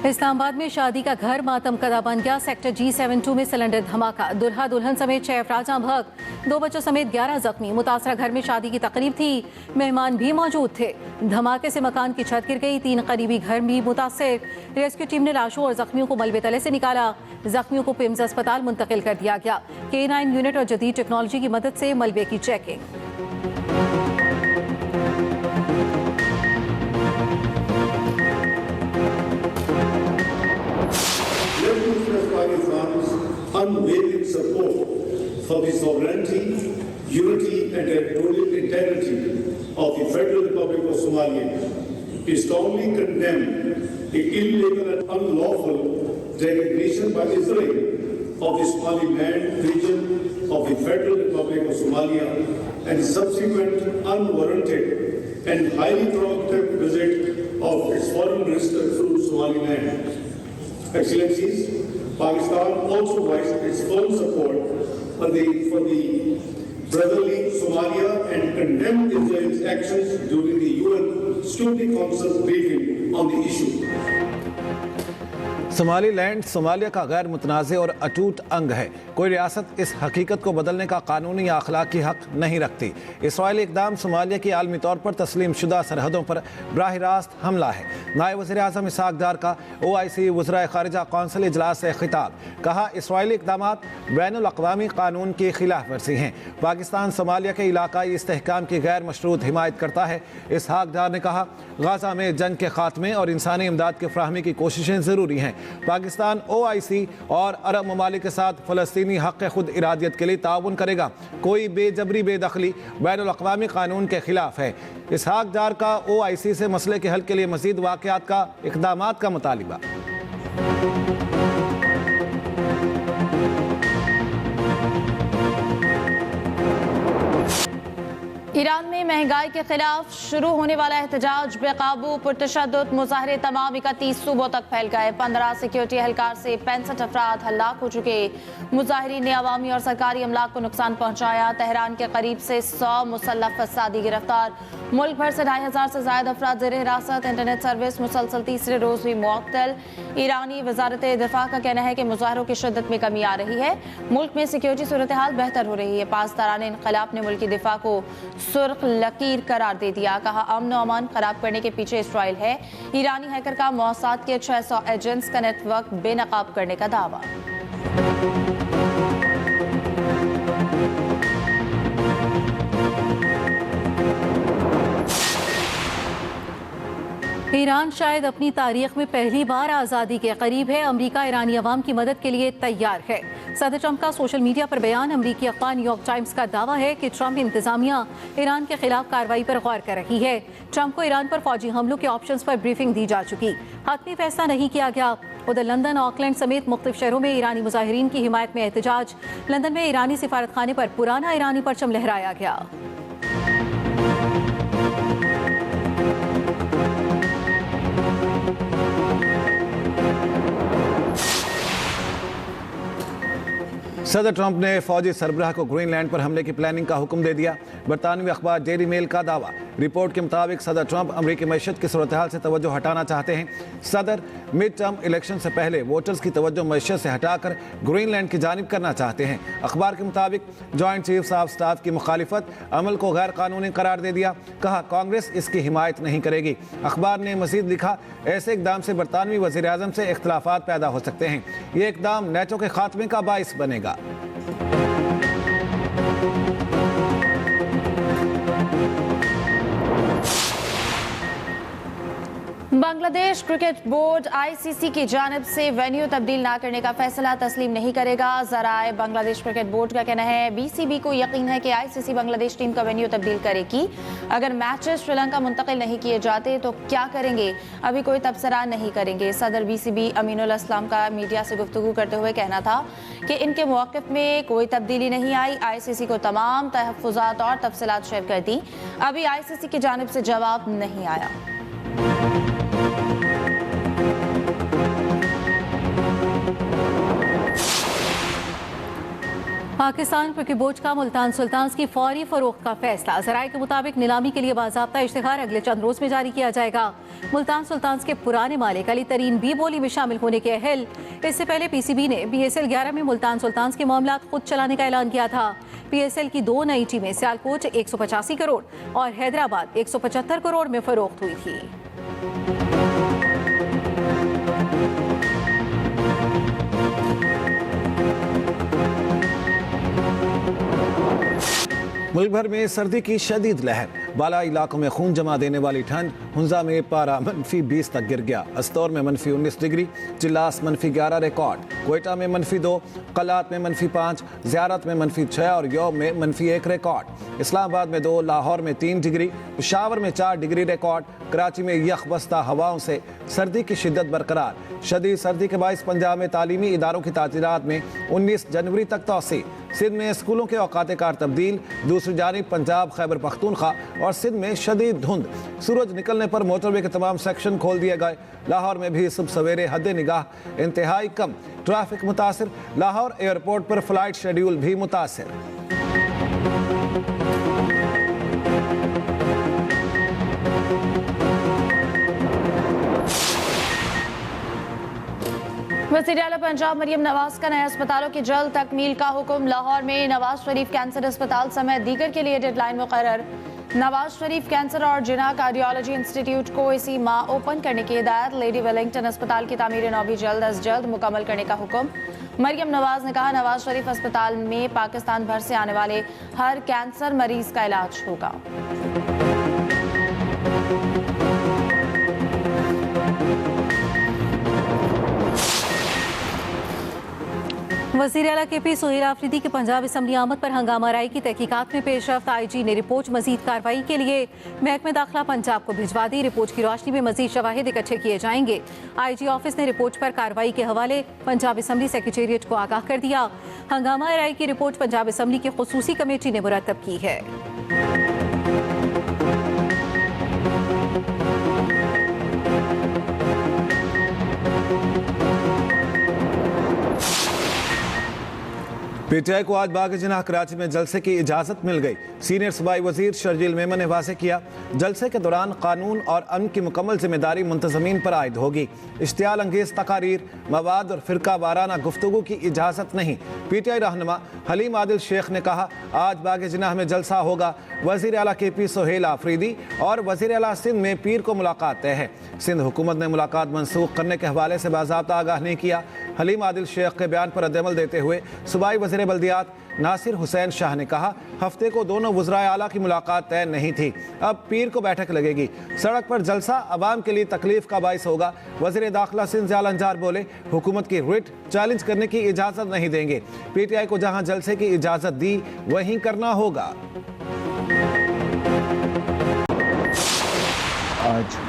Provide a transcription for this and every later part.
इस्लामाबाद में शादी का घर मातम कदा बन गया। सेक्टर G72 में सिलेंडर धमाका, दुल्हा दुल्हन समेत 6 अफराद भग, 2 बच्चों समेत 11 जख्मी। मुतासरा घर में शादी की तकरीब थी, मेहमान भी मौजूद थे। धमाके से मकान की छत गिर गई, 3 करीबी घर भी मुतासर। रेस्क्यू टीम ने लाशों और जख्मियों को मलबे तले से निकाला। जख्मियों को पिम्स अस्पताल मुंतकिल कर दिया गया। K9 यूनिट और जदीद टेक्नोलॉजी की मदद से मलबे की checking. Pakistan's unwavering support for the sovereignty, unity and territorial integrity of the Federal Republic of Somalia. We strongly condemn the illegal and unlawful designation by Israel of the Somaliland region of the Federal Republic of Somalia and subsequent unwarranted and highly provocative visit of its foreign minister to Somaliland. Excellencies, Pakistan also voiced its full support for the brotherly Somalia and condemned Israel's actions during the UN Security Council briefing on the issue. Somaliland Somalia का गैर मुतनाज़ और अटूट अंग है। कोई रियासत इस हकीकत को बदलने का कानूनी या अखलाकी हक नहीं रखती। इसराइली इक़दाम सोमालिया की आलमी तौर पर तस्लीम शुदा सरहदों पर बराह रास्त हमला है। नायब वज़ीर आज़म इसहाक़ डार का OIC वज़राए ख़ारिजा कौंसिल इजलास से खिताब, कहा इसराइली इक़दामात बैनुल अक़वामी कानून की खिलाफ वर्जी हैं। पाकिस्तान सोमालिया के इलाकाई इस्तेहकाम की गैर मशरूत हिमायत करता है। इसहाक़ डार ने कहा गाज़ा में जंग के खात्मे और इंसानी इमदाद की फ़राहमी की कोशिशें ज़रूरी हैं। पाकिस्तान OIC और अरब ममालिक के साथ फ़लस्तीनी हक़ खुद इरादियत के लिए ताउन करेगा। कोई बेजबरी बेदखली बैनुल अक़वामी कानून के खिलाफ है। इसहाक़ डार का OIC से मसले के हल के लिए मज़ीद वाक़यात का इक़दामात का मुतालिबा। ईरान में महंगाई के खिलाफ शुरू होने वाला एहतजाज बेकाबू पुरतशद्दुद मुजाहरे तमाम 31 सूबों तक फैल गए। 15 सिक्योरिटी एहलकार से 65 अफराद हलाक हो चुके। मुजाहिरीन ने अवामी और सरकारी अमलाक को नुकसान पहुंचाया। तेहरान के करीब से 100 मुसल्लफ फसादी गिरफ्तार। मुल्क भर से 2500 से ज्यादा अफराद ज़ेर हिरासत। इंटरनेट सर्विस मुसलसल तीसरे रोज भी मुअत्तल। ईरानी वजारत दिफा का कहना है कि मुजाहरों की शिद्दत में कमी आ रही है। मुल्क में सिक्योरिटी सूरत हाल बेहतर हो रही है। पासदारान इनकलाब ने मुल्क की दिफा को सुर्ख लकीर करार दे दिया। कहा अमन और अमान खराब करने के पीछे इसराइल है। ईरानी हैकर का मौसाद के 600 एजेंट्स का नेटवर्क बेनकाब करने का दावा। ईरान शायद अपनी तारीख में पहली बार आज़ादी के करीब है। अमरीका ईरानी अवाम की मदद के लिए तैयार है। सदर ट्रंप का सोशल मीडिया पर बयान। अमरीकी अखबार न्यूयॉर्क टाइम्स का दावा है कि ट्रंप इंतजामिया ईरान के खिलाफ कार्रवाई पर गौर कर रही है। ट्रंप को ईरान पर फौजी हमलों के ऑप्शंस पर ब्रीफिंग दी जा चुकी, हतमी फैसला नहीं किया गया। उधर लंदन, ऑकलैंड समेत मुख्तलिफ शहरों में ईरानी मुजाहिरीन की हिमायत में एहतजाज। लंदन में ईरानी सिफारत खाने पर पुराना ईरानी परचम लहराया गया। सदर ट्रंप ने फौजी सरबराह को ग्रीनलैंड पर हमले की प्लानिंग का हुक्म दे दिया। बरतानवी अखबार डेली मेल का दावा। रिपोर्ट के मुताबिक सदर ट्रंप अमरीकी मईशत की सूरत हाल से तवज्जो हटाना चाहते हैं। सदर मिड टर्म इलेक्शन से पहले वोटर्स की तवज्जो मईशत से हटाकर ग्रीनलैंड की जानिब करना चाहते हैं। अखबार के मुताबिक जॉइंट चीफ्स ऑफ स्टाफ की मुखालिफत अमल को गैर कानूनी करार दे दिया। कहा कांग्रेस इसकी हिमायत नहीं करेगी। अखबार ने मजीद लिखा ऐसे इकदाम से बरतानवी वज़ीर आज़म से इख्तलाफात पैदा हो सकते हैं। ये इकदाम नेटो के खात्मे का बाइस बनेगा। बांग्लादेश क्रिकेट बोर्ड ICC की जानिब से वेन्यू तब्दील ना करने का फैसला तस्लीम नहीं करेगा। जराए बांग्लादेश क्रिकेट बोर्ड का कहना है BCB को यकीन है कि ICC बांग्लादेश टीम का वेन्यू तब्दील करेगी। अगर मैचेस श्रीलंका मुंतकिल नहीं किए जाते तो क्या करेंगे, अभी कोई तबसरा नहीं करेंगे। सदर BCB अमीनुल अस्लाम का मीडिया से गुफ्तगू करते हुए कहना था कि इनके मौक़िफ़ में कोई तब्दीली नहीं आई। ICC को तमाम तहफ़्फ़ुज़ात और तफसीलात शेयर कर दी। अभी ICC की जानिब से जवाब नहीं आया। पाकिस्तान क्रिकेट बोर्ड का मुल्तान सुल्तान्स की फौरी फरोख्त का फैसला। ज़राए के मुताबिक नीलामी के लिए बाज़ाब्ता इश्तिहार अगले चंद रोज में जारी किया जाएगा। मुल्तान सुल्तान्स के पुराने मालिक अली तरीन बी बोली में शामिल होने के अहल। इससे पहले PCB ने BSL 11 में मुल्तान सुल्तान्स के मामला खुद चलाने का ऐलान किया था। PSL की 2 नई टीमें सियालकोट 185 करोड़ और हैदराबाद 175 करोड़ में फरोख्त हुई थी। मुल्क भर में सर्दी की शदीद लहर, बाला इलाकों में खून जमा देने वाली ठंड। हुंजा में पारा -20 तक गिर गया। अस्तौर में -19 डिग्री, चिल्लास -11 रिकॉर्ड, क्वेटा में -2, कलात में -5, ज़ियारत में -6 और यौम में -1 रिकॉर्ड। इस्लामाबाद में 2, लाहौर में 3 डिग्री, पेशावर में 4 डिग्री रिकॉर्ड। कराची में यख बस्ता हवाओं से सर्दी की शिद्दत बरकरार। शदीद सर्दी के बायस पंजाब में तालीमी इदारों की तातीलात में 19 जनवरी तक तोसी। सिंध में स्कूलों के औकात कार तब्दील। दूसरी जानिब पंजाब, खैबर पख्तूनख्वा और सिंध में शदीद धुंध। सूरज निकलने पर मोटरवे के तमाम सेक्शन खोल दिए गए। लाहौर में भी सुबह सवेरे हद निगाह इंतहाई कम, ट्रैफिक मुतासिर। लाहौर एयरपोर्ट पर फ्लाइट शेड्यूल भी मुतासिर। वज़ीर आला पंजाब मरियम नवाज का नए अस्पतालों की जल्द तकमील का हुक्म। लाहौर में नवाज शरीफ कैंसर अस्पताल समेत दीगर के लिए डेडलाइन मुकर्रर। नवाज शरीफ कैंसर और जिना कार्डियोलॉजी इंस्टीट्यूट को इसी माह ओपन करने की हिदायत। लेडी वेलिंगटन अस्पताल की तामीर नौ भी जल्द अज जल्द मुकम्मल करने का हुक्म। मरियम नवाज ने कहा, नवाज शरीफ अस्पताल में पाकिस्तान भर से आने वाले हर कैंसर मरीज का इलाज होगा। वज़ीर आला KP सुहेल आफरीदी की पंजाब असम्बली आमद पर हंगामा राई की तहकीकात में पेशरफ्त। IG ने रिपोर्ट मजीद कार्रवाई के लिए महकमे दाखिला पंजाब को भिजवा दी। रिपोर्ट की रोशनी में मजीद शवाहिद इकट्ठे किए जाएंगे। IG ऑफिस ने रिपोर्ट पर कार्रवाई के हवाले पंजाब असम्बली सेक्रेटेरिएट को आगाह कर दिया। हंगामा राई की रिपोर्ट पंजाब असम्बली की खुसूसी कमेटी ने मुरतब की है। PTI को आज बाग जिनाह कराची में जलसे की इजाज़त मिल गई। सीनियर सूबाई वजीर शर्जील मेमन ने वाज़ेह किया, जलसे के दौरान कानून और अमन की मुकम्मल जिम्मेदारी मुंतज़मीन पर आयद होगी। इश्तियाल अंगेज़ तकारीर, मवाद और फ़िरका वाराना गुफ्तगू की इजाज़त नहीं। PTI रहनुमा हलीम आदिल शेख ने कहा, आज बाग जिनाह में जलसा होगा। वज़ीर आला KP सुहेल आफरीदी और वज़ीर आला सिंध में पीर को मुलाकात तय है। सिंध हुकूमत ने मुलाकात मनसूख करने के हवाले से बाज़ाब्ता आगाह नहीं किया। हलीम आदिल शेख के बयान पर रद्दअमल देते हुए सूबाई वज़ीर बल्दियात नासिर हुसैन शाह ने कहा, हफ्ते को दोनों वज़राए आला की मुलाकात तय नहीं थी, अब पीर को बैठक लगेगी। सड़क पर जलसा अवाम के लिए तकलीफ का बाइस होगा। वज़ीर दाखिला सिंध ज़ियाल अंजार बोले, हुकूमत की रिट चैलेंज करने की इजाज़त नहीं देंगे। PTI को जहां जलसे की इजाज़त दी वहीं करना होगा। आज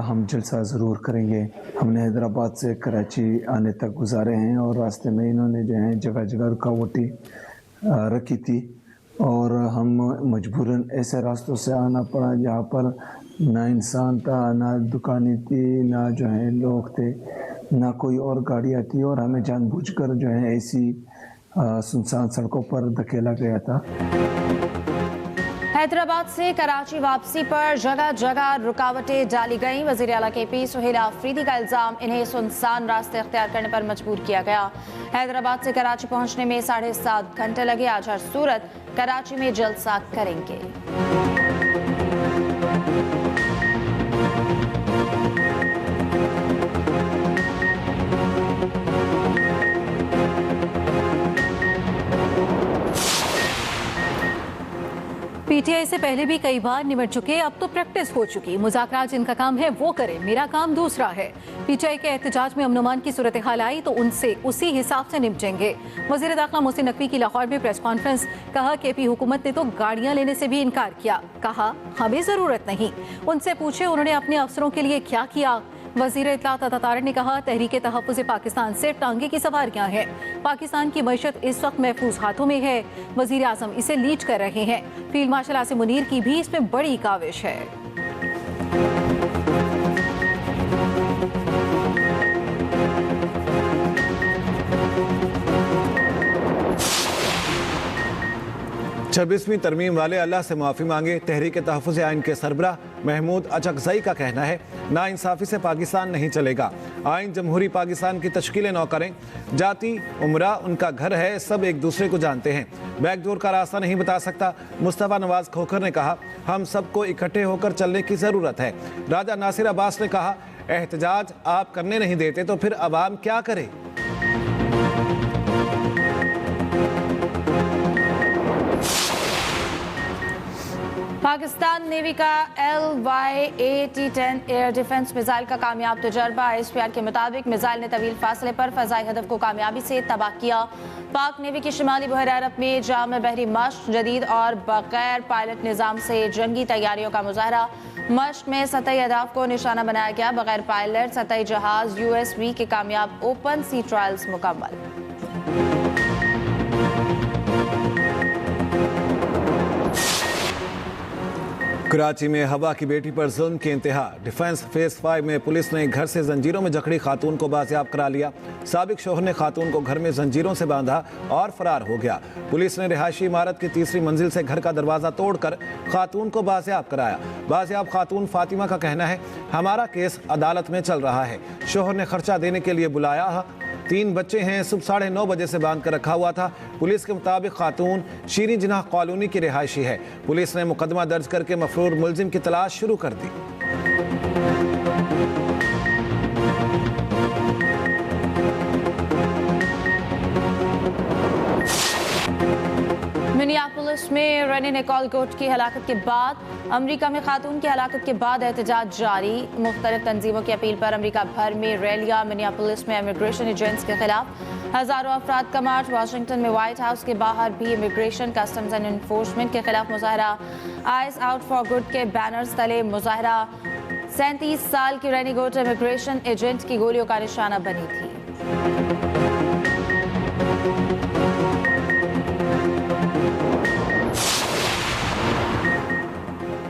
हम जलसा ज़रूर करेंगे। हमने हैदराबाद से कराची आने तक गुजारे हैं और रास्ते में इन्होंने जो है जगह जगह रुकावटें रखी थी और हम मजबूरन ऐसे रास्तों से आना पड़ा जहाँ पर ना इंसान था, ना दुकानें थी, ना जो है लोग थे, ना कोई और गाड़ियाँ थी और हमें जानबूझकर जो है ऐसी सुनसान सड़कों पर धकेला गया था। हैदराबाद से कराची वापसी पर जगह जगह रुकावटें डाली गईं। वज़ीर आला KP सुहेल आफरीदी का इल्ज़ाम, इन्हें सुनसान रास्ते अख्तियार करने पर मजबूर किया गया। हैदराबाद से कराची पहुंचने में 7.5 घंटे लगे। आज हर सूरत कराची में जलसा करेंगे। PTI से पहले भी कई बार निमट चुके, अब तो प्रैक्टिस हो चुकी। मुज़ाकरात जिनका काम है वो करें, मेरा काम दूसरा है। PTI के एहतजाज में अमन की सूरत हाल आई तो उनसे उसी हिसाब से निपटेंगे। वज़ीर दाखिला मोहसिन नकवी की लाहौर में प्रेस कॉन्फ्रेंस। कहा, KP हुकूमत ने तो गाड़ियाँ लेने से भी इनकार किया। कहा, हमें ज़रूरत नहीं। उनसे पूछे उन्होंने अपने अफसरों के लिए क्या किया। वज़ीर इत्तलात अता ने कहा, तहरीक तहफ़्फ़ुज़ पाकिस्तान सिर्फ टांगे की सवारियाँ हैं। पाकिस्तान की मईशत इस वक्त महफूज हाथों में है। वज़ीर आज़म इसे लीड कर रहे हैं। फील्ड मार्शल आसिम मुनीर की भी इसमें बड़ी काविश है। 26वीं तरमीम वाले अल्लाह से माफ़ी मांगे। तहरीक तहफ़्फ़ुज़ आइन के सरबराह महमूद अचकज़ई का कहना है, नाइंसाफ़ी से पाकिस्तान नहीं चलेगा। आइन जमहूरी पाकिस्तान की तश्कील न करें। जाति उम्रा उनका घर है, सब एक दूसरे को जानते हैं। बैकडोर का रास्ता नहीं बता सकता। मुस्तफ़ा नवाज खोखर ने कहा, हम सबको इकट्ठे होकर चलने की ज़रूरत है। राजा नासिर अब्बास ने कहा, एहतजाज आप करने नहीं देते तो फिर अवाम क्या करे। पाकिस्तान नेवी का LYAT-10 एयर डिफेंस मिसाइल का कामयाब तजर्बा। ISPR के मुताबिक मिसाइल ने तवील फासले पर फजाई हदफ को कामयाबी से तबाह किया। पाक नेवी की शिमाली बहर अरब में जाम बहरी मश्क, जदीद और बगैर पायलट निज़ाम से जंगी तैयारियों का मुजाहरा। मश्क में सतही अहदाफ को निशाना बनाया गया। बगैर पायलट सतही जहाज USV के कामयाब ओपन सी ट्रायल्स मुकम्मल। कराची में हवा की बेटी पर जुल्म की इंतहा। डिफेंस फेज 5 में पुलिस ने घर से जंजीरों में जकड़ी खातून को बाजियाब करा लिया। साबिक शोहर ने खातून को घर में जंजीरों से बांधा और फरार हो गया। पुलिस ने रिहायशी इमारत की तीसरी मंजिल से घर का दरवाजा तोड़कर खातून को बाजियाब कराया। बाजियाब खातून फातिमा का कहना है, हमारा केस अदालत में चल रहा है। शोहर ने खर्चा देने के लिए बुलाया। 3 बच्चे हैं। सुबह 9:30 बजे से बांध कर रखा हुआ था। पुलिस के मुताबिक खातून शीरी जिनाह कॉलोनी की रिहायशी है। पुलिस ने मुकदमा दर्ज करके मफरूर मुलजिम की तलाश शुरू कर दी। मिनियापोलिस में रेनी निकोल गोट की हलाकत के बाद अमेरिका में खातून की हलाकत के बाद एहतजाज जारी। मुख्तलिफ तंजीमों की अपील पर अमेरिका भर में रैलियां। मिनियापोलिस में इमिग्रेशन एजेंट्स के खिलाफ हजारों अफराद का मार्च। वाशिंगटन में व्हाइट हाउस के बाहर भी इमिग्रेशन कस्टम्स एंड इन्फोर्समेंट के खिलाफ मुजाहरा। आइस आउट फॉर गुड के बैनर्स तले मुजाहरा। 37 साल की रेनी गोट इमिग्रेशन एजेंट की गोलियों का निशाना बनी थी।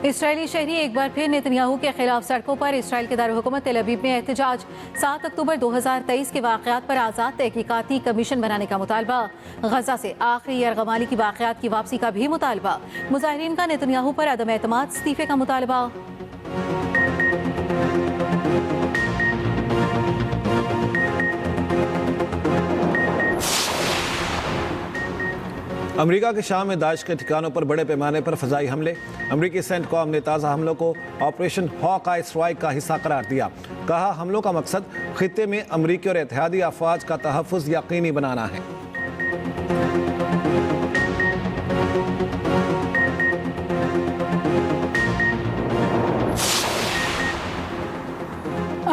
इसराइली शहरी एक बार फिर नेतन्याहू के खिलाफ सड़कों पर। इसराइल के दारुल-हुकूमत तेल अवीव में एहतजाज। 7 अक्टूबर 2023 के वाक़यात पर आज़ाद तहकीकाती कमीशन बनाने का मुतालबा। गजा से आखिरी यरगमाली की वाक़यात की वापसी का भी मुतालबा। मुजाहिरीन का नेतन्याहू पर अदम एतमाद इस्तीफे का मुतालबा। अमेरिका के शाम में दाइश के ठिकानों पर बड़े पैमाने पर फजाई हमले। अमेरिकी सेंटकॉम ने ताज़ा हमलों को ऑपरेशन हॉक आई स्ट्राइक का हिस्सा करार दिया। कहा, हमलों का मकसद खित्ते में अमेरिकी और इत्तेहादी अफवाज का तहफ़्फ़ुज़ यकीनी बनाना है।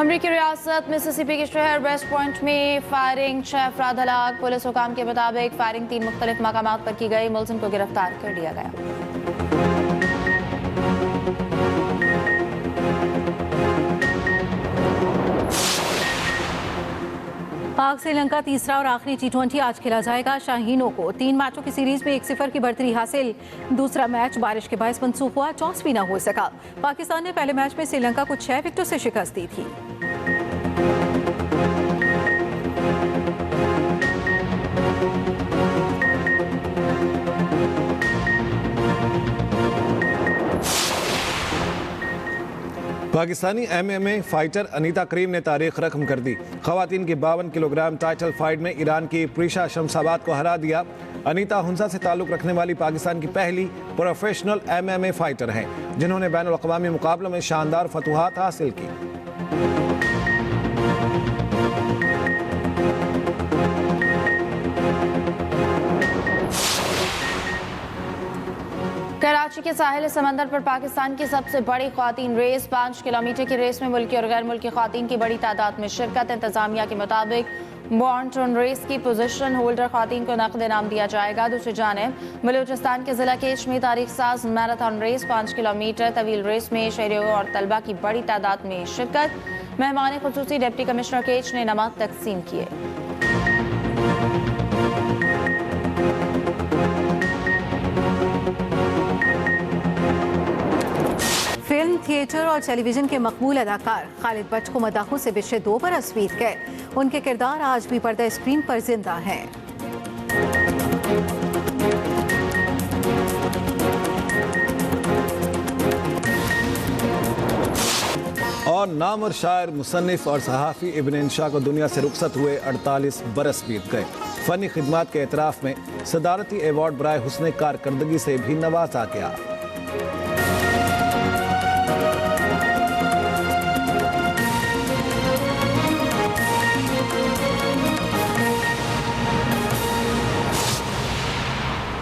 अमरीकी रियासत मिसिसिपी के शहर वेस्ट पॉइंट में फायरिंग, 6 अफराद हलाक। पुलिस हुकाम के मुताबिक फायरिंग 3 मुख्तलिफ मकामात पर की गई। मुलजिम को गिरफ्तार कर लिया गया। पाक श्रीलंका तीसरा और आखिरी T20 आज खेला जाएगा। शाहीनों को 3 मैचों की सीरीज में 1-0 की बढ़तरी हासिल। दूसरा मैच बारिश के बायस मनसूख हुआ, टॉस भी न हो सका। पाकिस्तान ने पहले मैच में श्रीलंका को 6 विकेटों से शिकस्त दी थी। पाकिस्तानी MMA फाइटर अनीता करीम ने तारीख रकम कर दी। खवातीन की 52 किलोग्राम टाइटल फाइट में ईरान की प्रीशा शमसाबाद को हरा दिया। अनीता हुंसा से ताल्लुक़ रखने वाली पाकिस्तान की पहली प्रोफेशनल MMA फाइटर हैं जिन्होंने बैनुल अक़वामी मुकाबलों में शानदार फतूहात हासिल की। कराची के साहिल समंदर पर पाकिस्तान की सबसे बड़ी ख्वातीन रेस। 5 किलोमीटर की रेस में मुल्की और गैर मुल्की ख्वातीन की बड़ी तादाद में शिरकत। इंतजामिया के मुताबिक बॉन्टन रेस की पोजीशन होल्डर ख्वातीन को नकद इनाम दिया जाएगा। दूसरी जानिब बलूचिस्तान के जिला केच में तारीख साज मैराथन रेस 5 किलोमीटर तवील रेस में शहरियों और तलबा की बड़ी तादाद में शिरकत। मेहमान खुसूसी डिप्टी कमिश्नर केच ने नमक तकसीम किए। फिल्म, थिएटर और टेलीविजन के मकबूल अदाकार खालिद बट को मदाहों से बिछड़े 2 बरस बीत गए। उनके किरदार आज भी पर्दा स्क्रीन पर जिंदा हैं। और नामवर शायर, मुसन्निफ और सहाफ़ी इब्न इंशा को दुनिया से रुखसत हुए 48 बरस बीत गए। फ़नी खिदमात के एतराफ़ में सदारती एवार्ड बराए हुस्न कारकर्दगी से भी नवाजा गया।